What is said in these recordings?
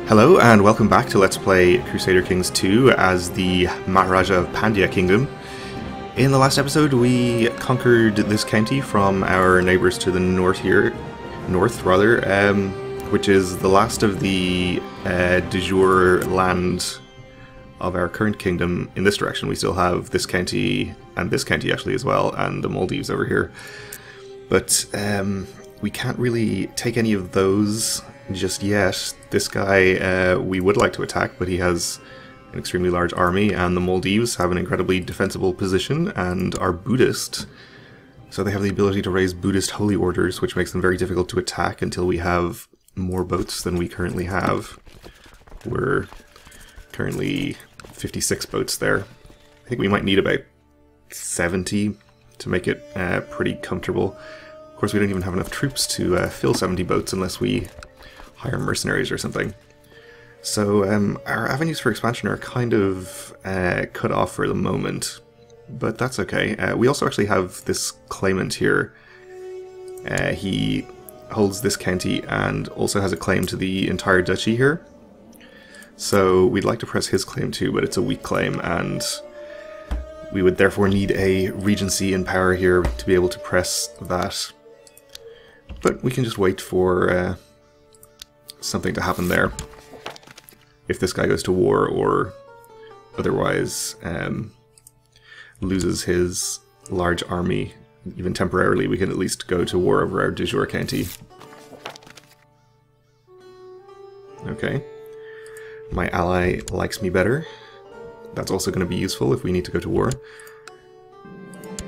Hello and welcome back to Let's Play Crusader Kings 2 as the Maharaja of Pandya Kingdom. In the last episode we conquered this county from our neighbours to the north here, which is the last of the de jure land of our current kingdom in this direction. We still have this county and this county actually as well, and the Maldives over here. But we can't really take any of those just yet. This guy we would like to attack, but he has an extremely large army, and the Maldives have an incredibly defensible position and are Buddhist, so they have the ability to raise Buddhist holy orders, which makes them very difficult to attack until we have more boats than we currently have. We're currently 56 boats there. I think we might need about 70 to make it pretty comfortable. Of course, we don't even have enough troops to fill 70 boats unless we hire mercenaries or something. So our avenues for expansion are kind of cut off for the moment, but that's okay. We also actually have this claimant here. He holds this county and also has a claim to the entire duchy here. So we'd like to press his claim too, but it's a weak claim, and we would therefore need a regency in power here to be able to press that. But we can just wait for something to happen there. If this guy goes to war or otherwise loses his large army, even temporarily, we can at least go to war over our de jure county. Okay. My ally likes me better. That's also going to be useful if we need to go to war.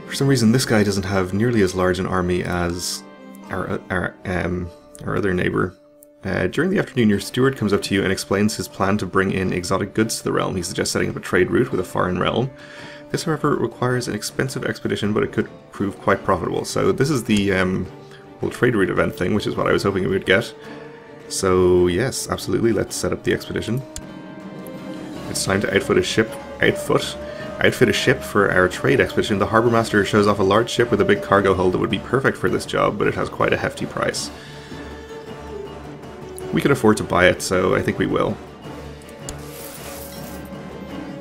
For some reason, this guy doesn't have nearly as large an army as our other neighbor. During the afternoon, your steward comes up to you and explains his plan to bring in exotic goods to the realm. He suggests setting up a trade route with a foreign realm. This, however, requires an expensive expedition, but it could prove quite profitable. So this is the whole trade route event thing, which is what I was hoping we would get. So yes, absolutely, let's set up the expedition. It's time to outfit a ship for our trade expedition. The harbour master shows off a large ship with a big cargo hold that would be perfect for this job, but it has quite a hefty price. We can afford to buy it, so I think we will.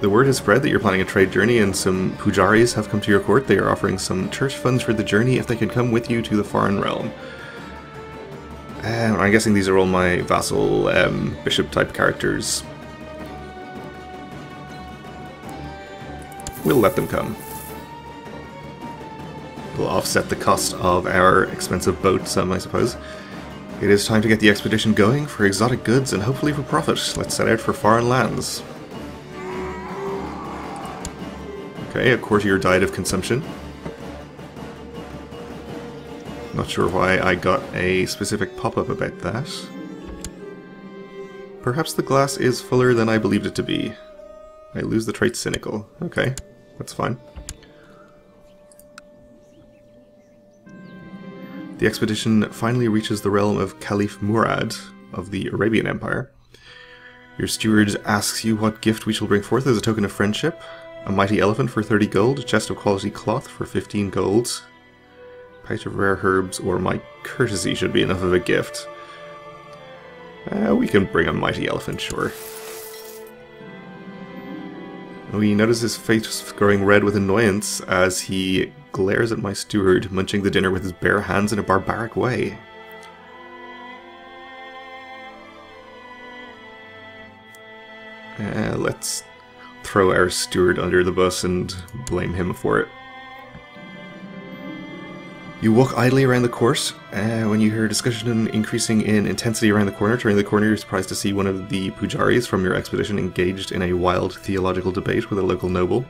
The word has spread that you're planning a trade journey, and some pujaris have come to your court. They are offering some church funds for the journey if they can come with you to the foreign realm. I'm guessing these are all my vassal bishop type characters. We'll let them come. We'll offset the cost of our expensive boat some, I suppose. It is time to get the expedition going for exotic goods and hopefully for profit. Let's set out for foreign lands. Okay, a courtier died of consumption. Not sure why I got a specific pop-up about that. Perhaps the glass is fuller than I believed it to be. I lose the trait cynical. Okay, that's fine. The expedition finally reaches the realm of Caliph Murad of the Arabian Empire. Your steward asks you what gift we shall bring forth as a token of friendship. A mighty elephant for 30 gold, a chest of quality cloth for 15 gold, pouch of rare herbs, or my courtesy should be enough of a gift. We can bring a mighty elephant, sure. We notice his face growing red with annoyance as he glares at my steward, munching the dinner with his bare hands in a barbaric way. Let's throw our steward under the bus and blame him for it. You walk idly around the court when you hear a discussion increasing in intensity around the corner. Turning the corner, you're surprised to see one of the pujaris from your expedition engaged in a wild theological debate with a local noble.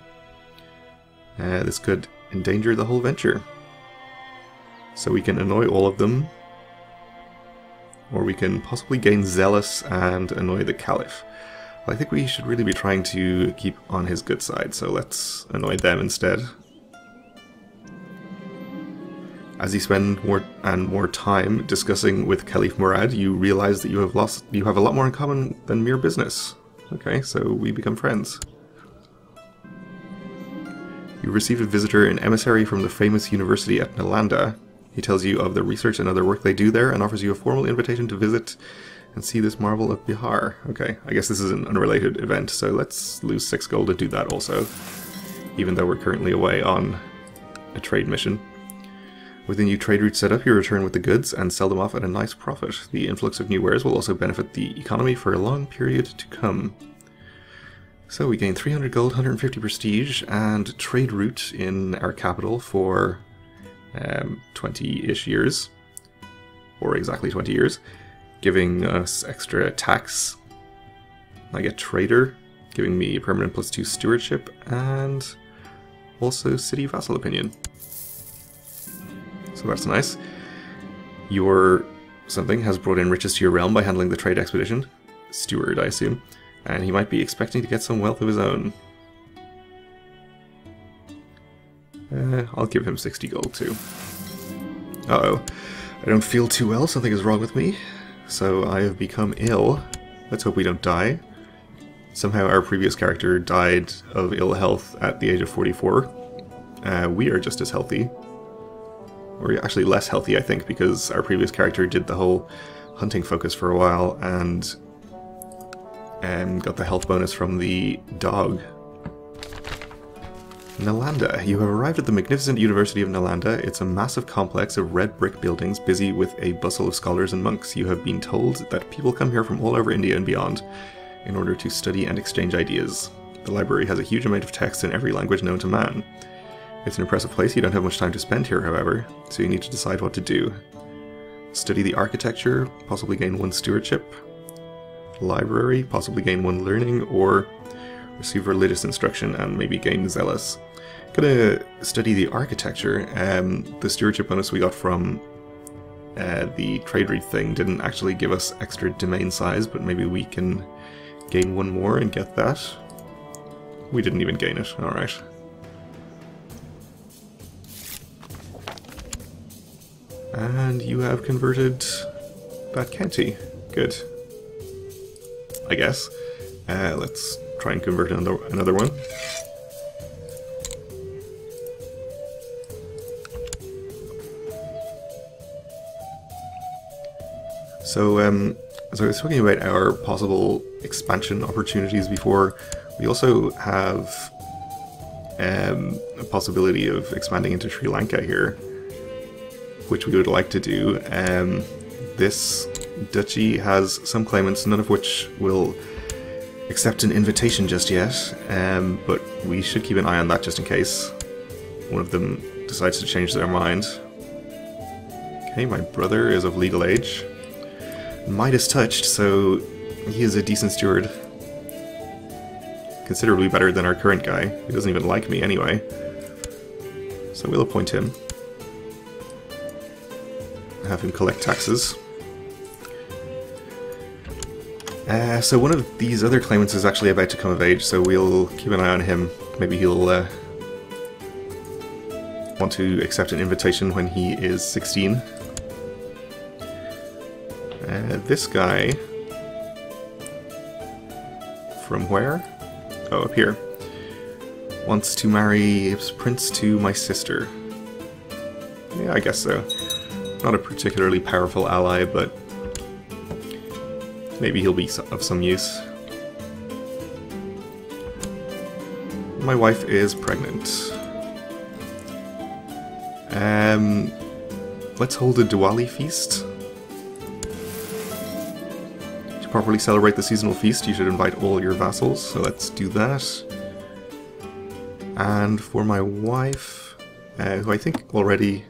This could endanger the whole venture. So we can annoy all of them, or we can possibly gain zealous and annoy the Caliph. Well, I think we should really be trying to keep on his good side, so let's annoy them instead. As you spend more and more time discussing with Caliph Murad, you realize that you have a lot more in common than mere business. Okay, so we become friends. You receive a visitor, an emissary from the famous university at Nalanda. He tells you of the research and other work they do there and offers you a formal invitation to visit and see this marvel of Bihar. Okay, I guess this is an unrelated event, so let's lose 6 gold to do that also, even though we're currently away on a trade mission. With the new trade route set up, you return with the goods and sell them off at a nice profit. The influx of new wares will also benefit the economy for a long period to come. So we gain 300 gold, 150 prestige, and trade route in our capital for 20-ish years, or exactly 20 years, giving us extra tax. I get trader, giving me a permanent +2 stewardship, and also city vassal opinion. So that's nice. Your something has brought in riches to your realm by handling the trade expedition. Steward, I assume. And he might be expecting to get some wealth of his own. I'll give him 60 gold too. Uh-oh. I don't feel too well, something is wrong with me. So I have become ill. Let's hope we don't die. Somehow our previous character died of ill health at the age of 44. We are just as healthy. Or actually less healthy, I think, because our previous character did the whole hunting focus for a while and got the health bonus from the dog. Nalanda. You have arrived at the magnificent University of Nalanda. It's a massive complex of red brick buildings busy with a bustle of scholars and monks. You have been told that people come here from all over India and beyond in order to study and exchange ideas. The library has a huge amount of text in every language known to man. It's an impressive place. You don't have much time to spend here, however, so you need to decide what to do. Study the architecture, possibly gain 1 stewardship. Library, possibly gain 1 learning, or receive religious instruction and maybe gain zealous. Gonna study the architecture. The stewardship bonus we got from the trade route thing didn't actually give us extra domain size, but maybe we can gain 1 more and get that. We didn't even gain it, alright. And you have converted that county. Good. I guess. Let's try and convert another one. So I was talking about our possible expansion opportunities before. We also have a possibility of expanding into Sri Lanka here, which we would like to do. This duchy has some claimants, none of which will accept an invitation just yet, but we should keep an eye on that just in case one of them decides to change their mind. Okay, my brother is of legal age. Midas touched, so he is a decent steward. Considerably better than our current guy. He doesn't even like me anyway. So we'll appoint him. Have him collect taxes. So one of these other claimants is actually about to come of age, so we'll keep an eye on him. Maybe he'll want to accept an invitation when he is 16. This guy... From where? Oh, up here. Wants to marry his prince to my sister. Yeah, I guess so. Not a particularly powerful ally, but maybe he'll be of some use. My wife is pregnant. Let's hold a Diwali feast. To properly celebrate the seasonal feast, you should invite all your vassals, so let's do that. And for my wife, who I think already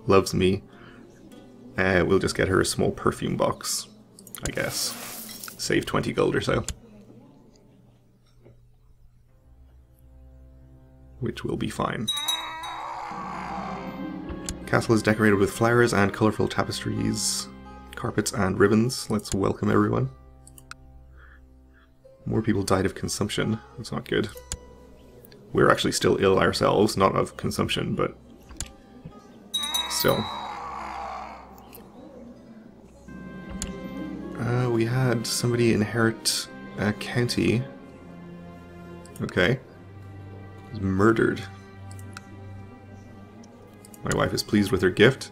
loves me, we'll just get her a small perfume box, I guess. Save 20 gold or so. Which will be fine. Castle is decorated with flowers and colourful tapestries, carpets and ribbons. Let's welcome everyone. More people died of consumption. That's not good. We're actually still ill ourselves, not of consumption, but still. We had somebody inherit a county. Okay. Was murdered. My wife is pleased with her gift.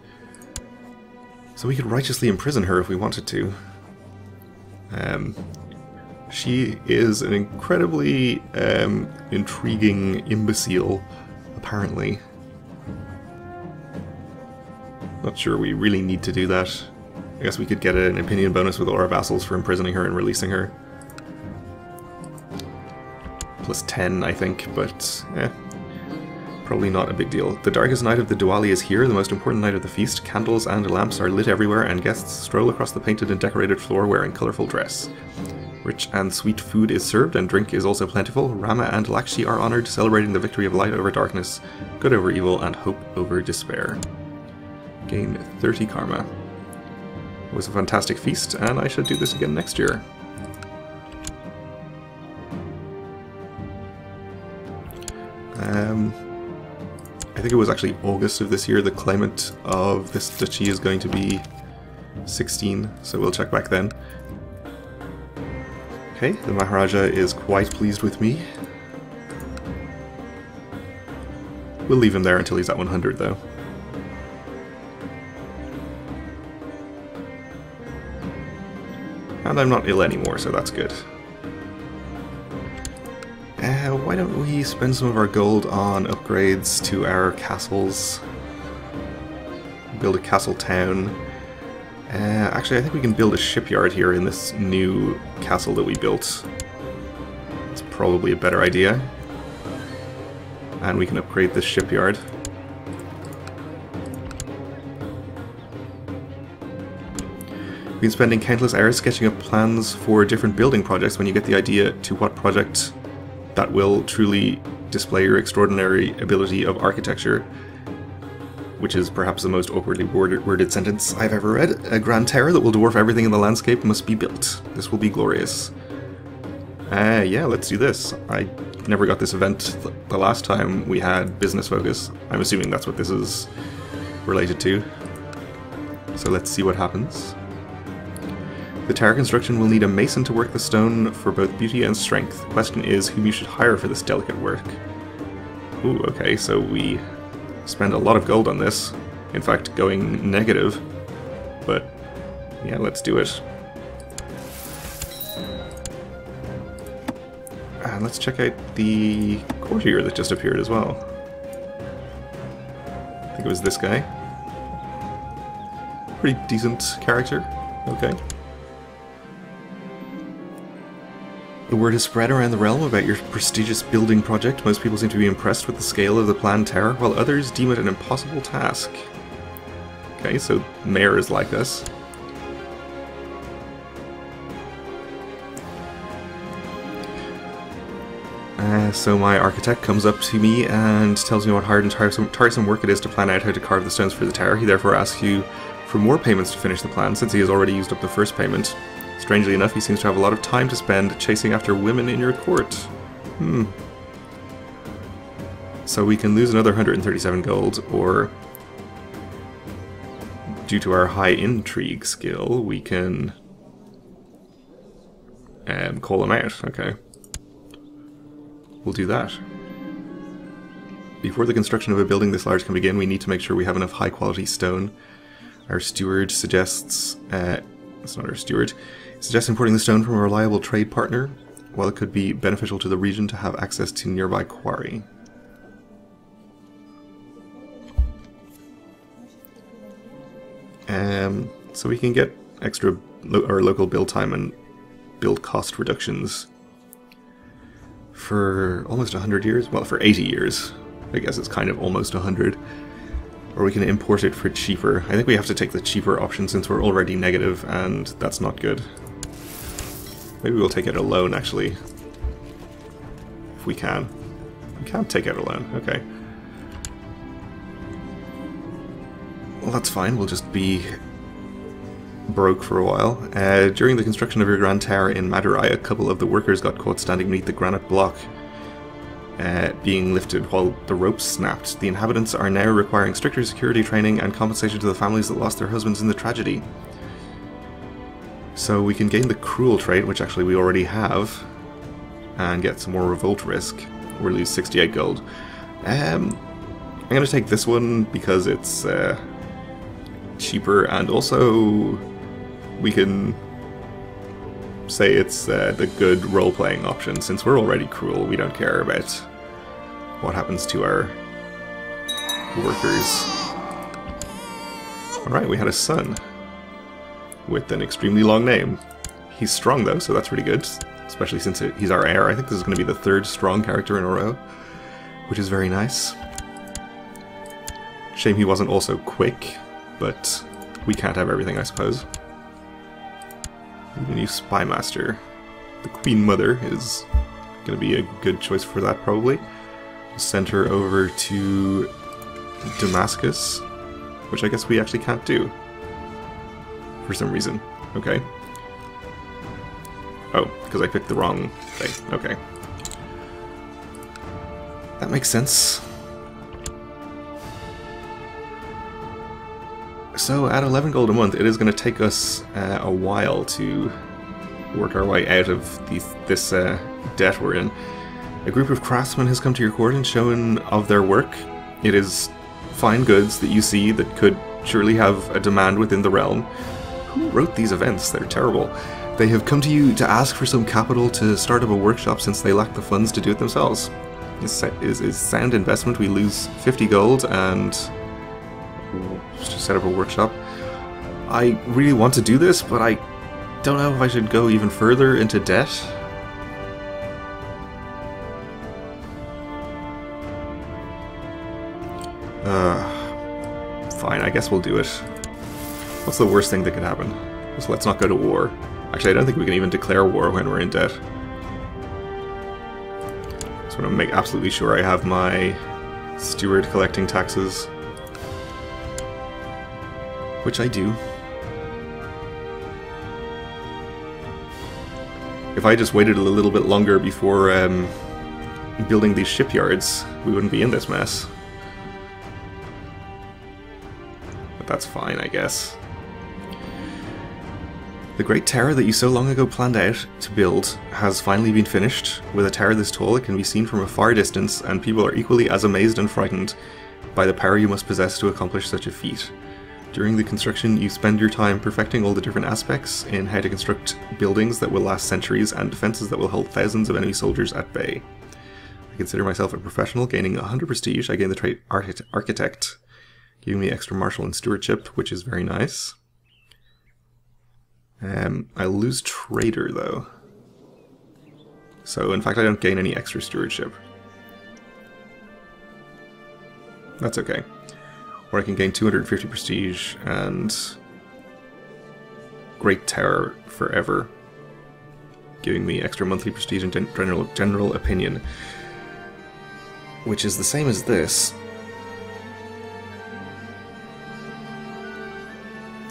So we could righteously imprison her if we wanted to. She is an incredibly intriguing imbecile, apparently. Not sure we really need to do that. I guess we could get an opinion bonus with all our vassals for imprisoning her and releasing her. Plus 10, I think, but probably not a big deal. The darkest night of the Diwali is here, the most important night of the feast. Candles and lamps are lit everywhere, and guests stroll across the painted and decorated floor wearing colourful dress. Rich and sweet food is served, and drink is also plentiful. Rama and Lakshmi are honoured, celebrating the victory of light over darkness, good over evil, and hope over despair. Gain 30 karma. It was a fantastic feast, and I should do this again next year. I think it was actually August of this year. The climate of this duchy is going to be 16, so we'll check back then. Okay, the Maharaja is quite pleased with me. We'll leave him there until he's at 100, though. And I'm not ill anymore, so that's good. Why don't we spend some of our gold on upgrades to our castles? Build a castle town. Actually, I think we can build a shipyard here in this new castle that we built. It's probably a better idea. And we can upgrade this shipyard. We've been spending countless hours sketching up plans for different building projects. When you get the idea to what project that will truly display your extraordinary ability of architecture, which is perhaps the most awkwardly worded sentence I've ever read. A grand tower that will dwarf everything in the landscape must be built. This will be glorious. Yeah, let's do this. I never got this event the last time we had business focus. I'm assuming that's what this is related to. So let's see what happens. The tower construction will need a mason to work the stone for both beauty and strength. The question is whom you should hire for this delicate work. Ooh, okay, so we spend a lot of gold on this. In fact, going negative. But, yeah, let's do it. And let's check out the courtier that just appeared as well. I think it was this guy. Pretty decent character. Okay. The word has spread around the realm about your prestigious building project. Most people seem to be impressed with the scale of the planned tower, while others deem it an impossible task. Okay, so mayor is like us. So my architect comes up to me and tells me what hard and tiresome work it is to plan out how to carve the stones for the tower. He therefore asks you for more payments to finish the plan, since he has already used up the first payment. Strangely enough, he seems to have a lot of time to spend chasing after women in your court. So we can lose another 137 gold, or due to our high intrigue skill, we can call him out. Okay. We'll do that. Before the construction of a building this large can begin, we need to make sure we have enough high-quality stone. Our steward suggests... it's not our steward. Suggests importing the stone from a reliable trade partner, while it could be beneficial to the region to have access to nearby quarry. So we can get extra local build time and build cost reductions for almost 100 years? Well, for 80 years. I guess it's kind of almost 100. Or we can import it for cheaper. I think we have to take the cheaper option since we're already negative, and that's not good. Maybe we'll take out a loan, actually. If we can. We can't take out a loan. Okay. Well, that's fine. We'll just be broke for a while. During the construction of your grand tower in Madurai, a couple of the workers got caught standing beneath the granite block being lifted while the ropes snapped. The inhabitants are now requiring stricter security training and compensation to the families that lost their husbands in the tragedy. So we can gain the cruel trait, which actually we already have, and get some more revolt risk. We'll lose 68 gold. I'm going to take this one because it's cheaper, and also we can say it's the good role-playing option. Since we're already cruel, we don't care about what happens to our workers. Alright, we had a son with an extremely long name. He's strong though, so that's really good, especially since he's our heir. I think this is going to be the third strong character in a row, which is very nice. Shame he wasn't also quick, but we can't have everything, I suppose. A new spy master. The Queen Mother is going to be a good choice for that, probably. Send her over to Damascus, which I guess we actually can't do for some reason. Okay. Oh, because I picked the wrong thing. Okay. That makes sense. So at 11 gold a month, it is going to take us a while to work our way out of this debt we're in. A group of craftsmen has come to your court and shown of their work. It is fine goods that you see that could surely have a demand within the realm. Who wrote these events? They're terrible. They have come to you to ask for some capital to start up a workshop since they lack the funds to do it themselves. Is sound investment. We lose 50 gold and just set up a workshop. I really want to do this, but I don't know if I should go even further into debt. Fine, I guess we'll do it. What's the worst thing that could happen? Just let's not go to war. Actually, I don't think we can even declare war when we're in debt. Just want to make absolutely sure I have my steward collecting taxes. Which I do. If I just waited a little bit longer before building these shipyards, we wouldn't be in this mess. But that's fine, I guess. The great tower that you so long ago planned out to build has finally been finished. With a tower this tall, it can be seen from a far distance, and people are equally as amazed and frightened by the power you must possess to accomplish such a feat. During the construction, you spend your time perfecting all the different aspects in how to construct buildings that will last centuries and defenses that will hold thousands of enemy soldiers at bay. I consider myself a professional, gaining 100 prestige. I gain the trait Architect, giving me extra martial and stewardship, which is very nice. I lose Trader, though. So, in fact, I don't gain any extra stewardship. That's okay. Or I can gain 250 prestige and Great Tower forever, giving me extra monthly prestige and general opinion, which is the same as this.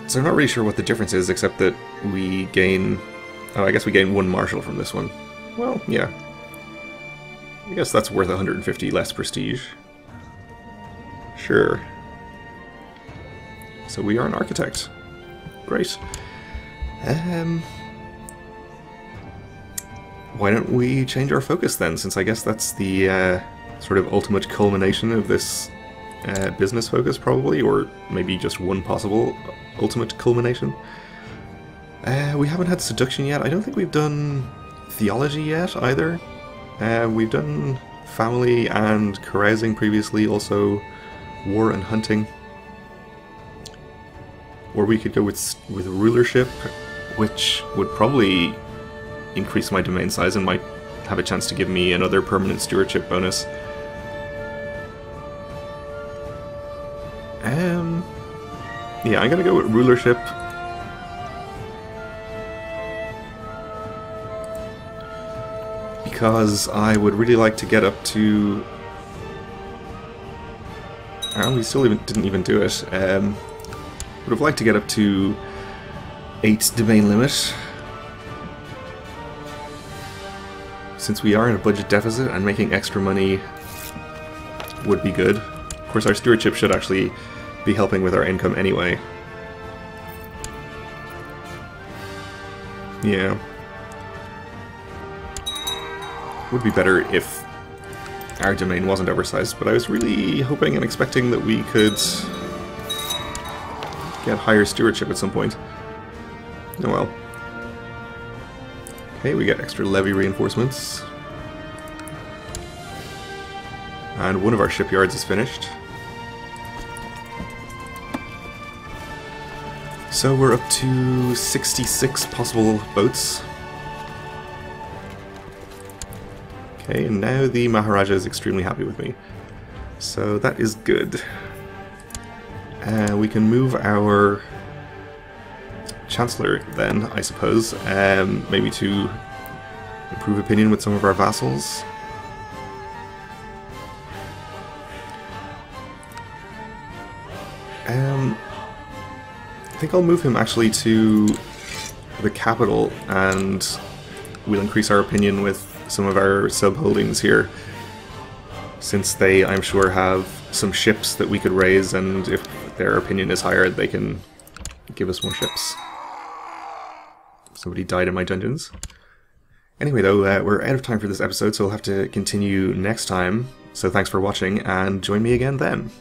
So I'm not really sure what the difference is, except that we gain... Oh, I guess we gain 1 martial from this one. Well, yeah. I guess that's worth 150 less prestige. Sure. So we are an architect. Great. Why don't we change our focus then, since I guess that's the sort of ultimate culmination of this business focus, probably, or maybe just one possible ultimate culmination. We haven't had seduction yet. I don't think we've done theology yet, either. We've done family and carousing previously, also war and hunting. Or we could go with rulership, which would probably increase my domain size and might have a chance to give me another permanent stewardship bonus. Yeah, I'm gonna go with rulership. Because I would really like to get up to... Oh, we still didn't even do it. Would have liked to get up to 8 domain limit. Since we are in a budget deficit and making extra money would be good. Of course, our stewardship should actually be helping with our income anyway. Yeah. Would be better if our domain wasn't oversized, but I was really hoping and expecting that we could get higher stewardship at some point. Oh well. Okay, we get extra levy reinforcements. And one of our shipyards is finished. So we're up to 66 possible boats. Okay, and now the Maharaja is extremely happy with me. So that is good. We can move our Chancellor then, I suppose, maybe to improve opinion with some of our vassals. I think I'll move him actually to the capital, and we'll increase our opinion with some of our sub-holdings here, since they, I'm sure, have some ships that we could raise, and if their opinion is higher, they can give us more ships. Somebody died in my dungeons. Anyway though, we're out of time for this episode, so we'll have to continue next time. So thanks for watching, and join me again then.